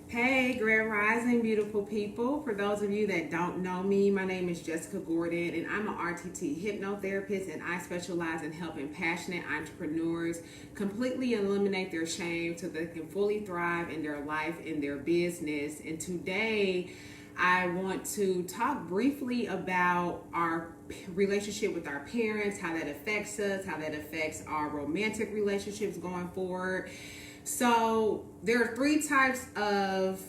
Hey, Grand Rising, beautiful people. For those of you that don't know me, my name is Jessica Gordon, and I'm an RTT hypnotherapist, and I specialize in helping passionate entrepreneurs completely eliminate their shame so they can fully thrive in their life, in their business. And today, I want to talk briefly about our relationship with our parents, how that affects us, how that affects our romantic relationships going forward. So, there are three types of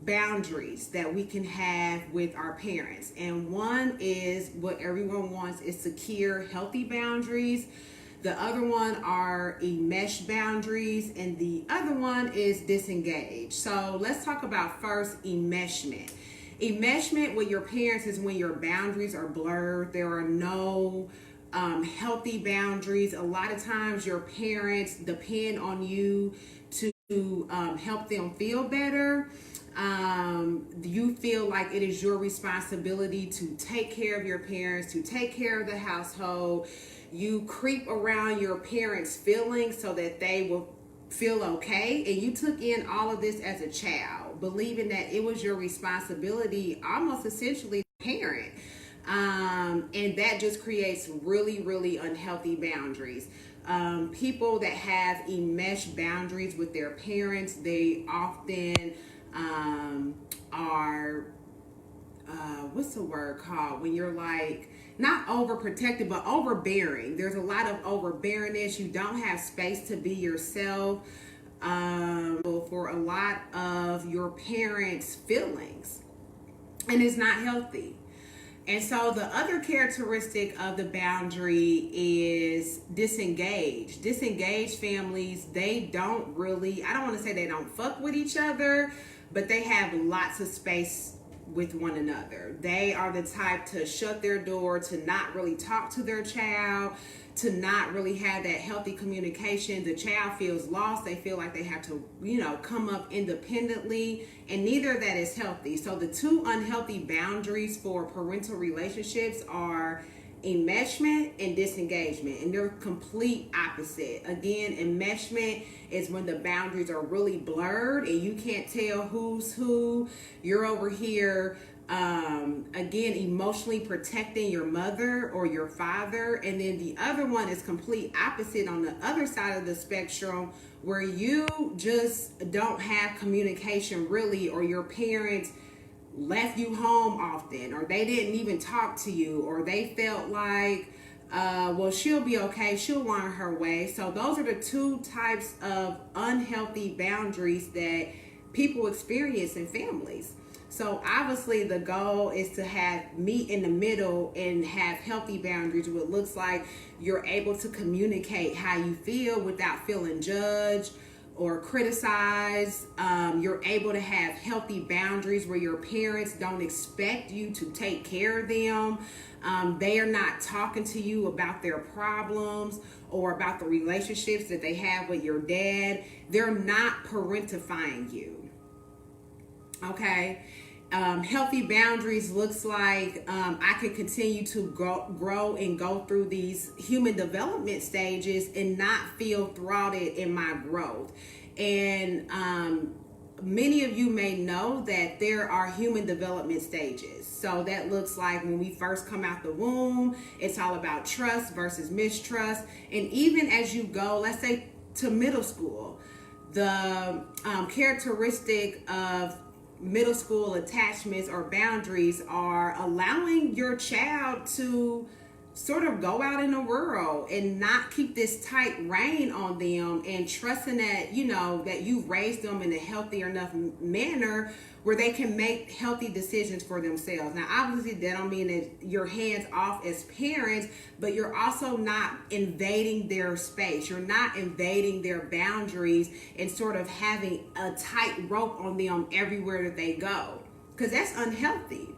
boundaries that we can have with our parents. And one is what everyone wants is secure, healthy boundaries. The other one are enmesh boundaries, and the other one is disengage. So let's talk about first enmeshment. Enmeshment with your parents is when your boundaries are blurred. There are no healthy boundaries. A lot of times your parents depend on you to help them feel better. You feel like it is your responsibility to take care of your parents, to take care of the household. You creep around your parents' feelings so that they will feel okay. And you took in all of this as a child, believing that it was your responsibility, almost essentially parent. And that just creates really, really unhealthy boundaries. People that have enmeshed boundaries with their parents, they often are what's the word called when you're like not overprotective but overbearing. There's a lot of overbearingness. You don't have space to be yourself for a lot of your parents' feelings, and it's not healthy. And so the other characteristic of the boundary is disengage. Disengaged families, they don't really, I don't want to say they don't fuck with each other, but they have lots of space with one another. They are the type to shut their door, to not really talk to their child, to not really have that healthy communication. The child feels lost. They feel like they have to, come up independently, and neither of that is healthy. So the two unhealthy boundaries for parental relationships are enmeshment and disengagement, and they're complete opposite. Again, enmeshment is when the boundaries are really blurred and you can't tell who's who. You're over here again emotionally protecting your mother or your father, and then the other one is complete opposite on the other side of the spectrum, where you just don't have communication really, or your parents left you home often, or they didn't even talk to you, or they felt like well, she'll be okay, she'll learn her way. So those are the two types of unhealthy boundaries that people experience in families. So obviously the goal is to have meet in the middle and have healthy boundaries, what looks like you're able to communicate how you feel without feeling judged or criticized. You're able to have healthy boundaries where your parents don't expect you to take care of them. They are not talking to you about their problems or about the relationships that they have with your dad. They're not parentifying you. Okay. Healthy boundaries looks like I can continue to grow and go through these human development stages and not feel thwarted in my growth. And many of you may know that there are human development stages. So that looks like when we first come out the womb, it's all about trust versus mistrust. And even as you go, let's say to middle school, the characteristic of middle school attachments or boundaries are allowing your child to sort of go out in the world and not keep this tight rein on them, and trusting that that you've raised them in a healthy enough manner where they can make healthy decisions for themselves. Now obviously that don't mean that you're hands off as parents, but you're also not invading their space. You're not invading their boundaries and sort of having a tight rope on them everywhere that they go, because that's unhealthy.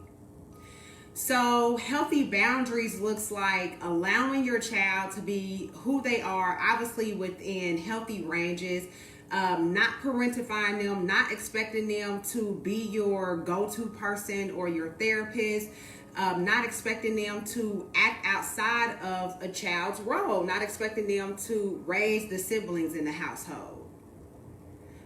So healthy boundaries looks like allowing your child to be who they are, obviously within healthy ranges, not parentifying them, not expecting them to be your go-to person or your therapist, not expecting them to act outside of a child's role, not expecting them to raise the siblings in the household.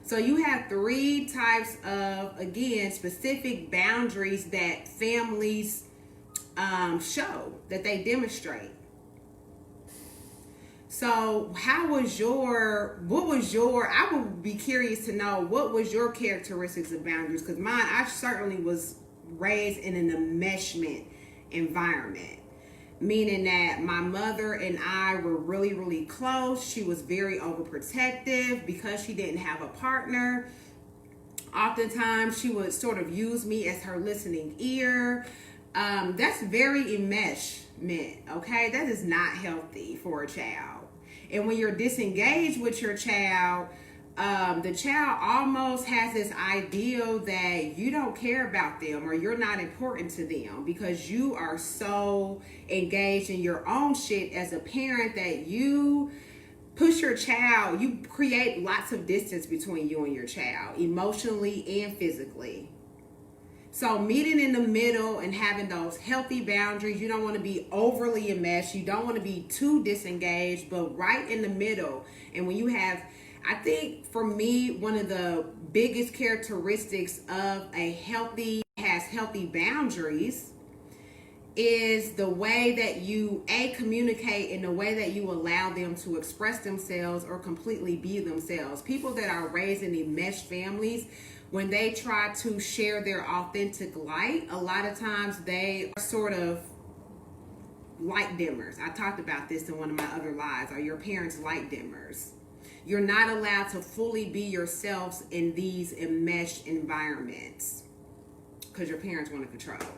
So you have three types of, again, specific boundaries that families show, that they demonstrate. So I would be curious to know, what was your characteristics of boundaries? Because mine, I certainly was raised in an enmeshment environment, meaning that my mother and I were really, really close. She was very overprotective because she didn't have a partner. Oftentimes she would sort of use me as her listening ear. That's very enmeshment, okay? That is not healthy for a child. And when you're disengaged with your child, the child almost has this ideal that you don't care about them or you're not important to them because you are so engaged in your own shit as a parent that you push your child, you create lots of distance between you and your child, emotionally and physically. So meeting in the middle and having those healthy boundaries, you don't want to be overly enmeshed, you don't want to be too disengaged, but right in the middle. And when you have, I think for me, one of the biggest characteristics of has healthy boundaries is the way that you communicate and the way that you allow them to express themselves or completely be themselves. People that are raised in enmeshed families, when they try to share their authentic light, a lot of times they are sort of light dimmers. I talked about this in one of my other lives. Are your parents light dimmers? You're not allowed to fully be yourselves in these enmeshed environments because your parents want to control.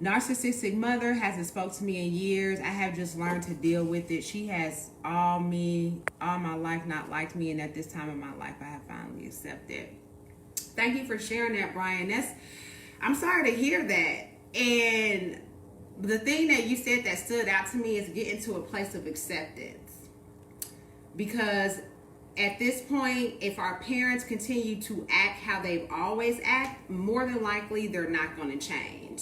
Narcissistic mother hasn't spoke to me in years. I have just learned to deal with it. She has all my life not liked me, and at this time in my life I have finally accepted. Thank you for sharing that, Brian. I'm sorry to hear that. And the thing that you said that stood out to me is getting to a place of acceptance. Because at this point, if our parents continue to act how they've always acted, more than likely they're not going to change.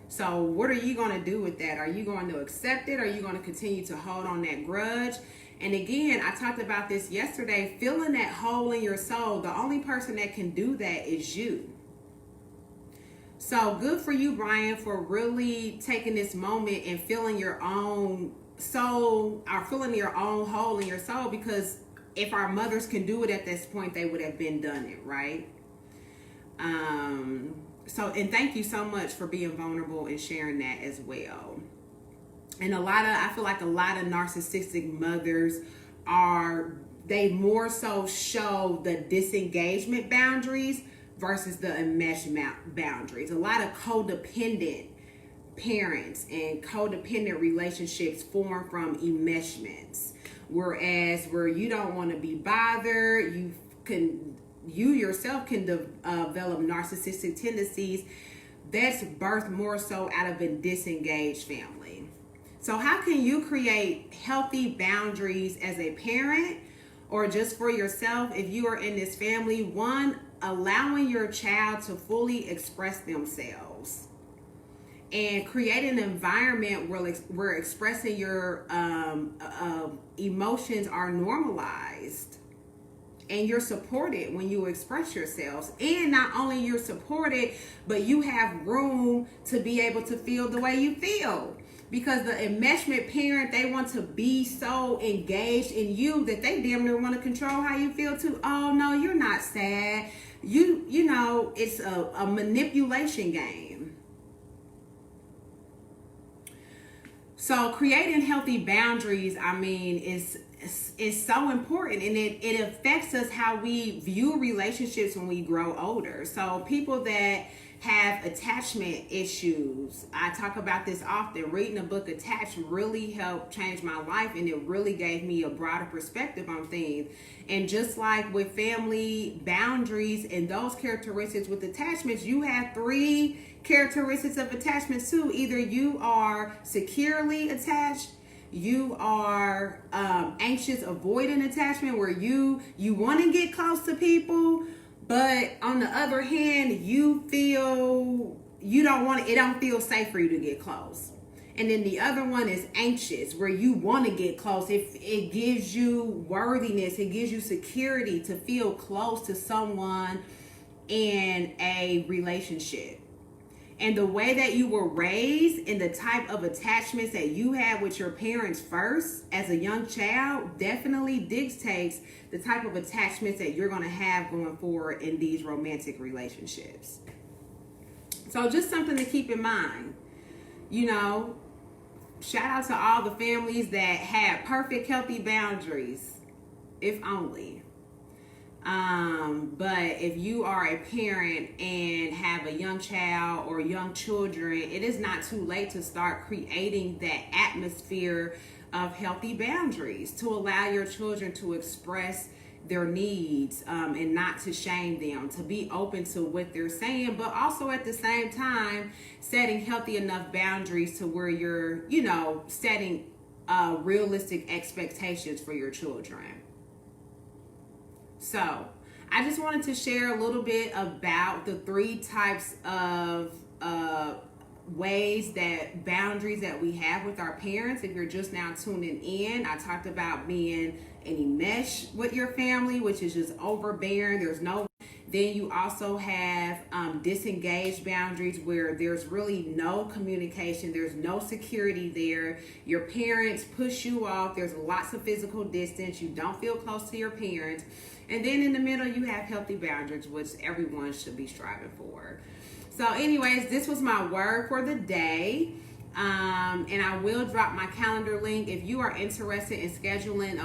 So what are you going to do with that? Are you going to accept it? Or are you going to continue to hold on that grudge? And again, I talked about this yesterday, filling that hole in your soul. The only person that can do that is you. So good for you, Brian, for really taking this moment and filling your own soul, or filling your own hole in your soul, because if our mothers can do it at this point, they would have been done it, right? And thank you so much for being vulnerable and sharing that as well. And I feel like a lot of narcissistic mothers they more so show the disengagement boundaries versus the enmeshment boundaries. A lot of codependent parents and codependent relationships form from enmeshments. Whereas where you don't want to be bothered, you yourself can develop narcissistic tendencies. That's birthed more so out of a disengaged family. So how can you create healthy boundaries as a parent or just for yourself if you are in this family? One, allowing your child to fully express themselves and create an environment where expressing your emotions are normalized and you're supported when you express yourselves. And not only you're supported, but you have room to be able to feel the way you feel. Because the enmeshment parent, they want to be so engaged in you that they damn near want to control how you feel too. Oh no, you're not sad. You know, it's a manipulation game. So creating healthy boundaries, I mean, is so important, and it affects us how we view relationships when we grow older. So people that have attachment issues, I talk about this often. Reading the book Attached really helped change my life, and it really gave me a broader perspective on things. And just like with family boundaries and those characteristics with attachments, you have 3 characteristics of attachments too. Either you are securely attached, you are anxious avoidant attachment, where you want to get close to people, but on the other hand, you feel you don't want it. It don't feel safe for you to get close. And then the other one is anxious, where you want to get close. It gives you worthiness, it gives you security to feel close to someone in a relationship. And the way that you were raised and the type of attachments that you had with your parents first as a young child definitely dictates the type of attachments that you're going to have going forward in these romantic relationships. So just something to keep in mind. You know, shout out to all the families that had perfect, healthy boundaries, if only. But if you are a parent and have a young child or young children, it is not too late to start creating that atmosphere of healthy boundaries to allow your children to express their needs, and not to shame them, to be open to what they're saying, but also at the same time setting healthy enough boundaries to where you're, you know, setting realistic expectations for your children. So I just wanted to share a little bit about the 3 types of ways that boundaries that we have with our parents. If you're just now tuning in, I talked about being in enmesh with your family, which is just overbearing. Then you also have disengaged boundaries, where there's really no communication, there's no security there. Your parents push you off, there's lots of physical distance, you don't feel close to your parents. And then in the middle, you have healthy boundaries, which everyone should be striving for. So anyways, this was my word for the day. And I will drop my calendar link if you are interested in scheduling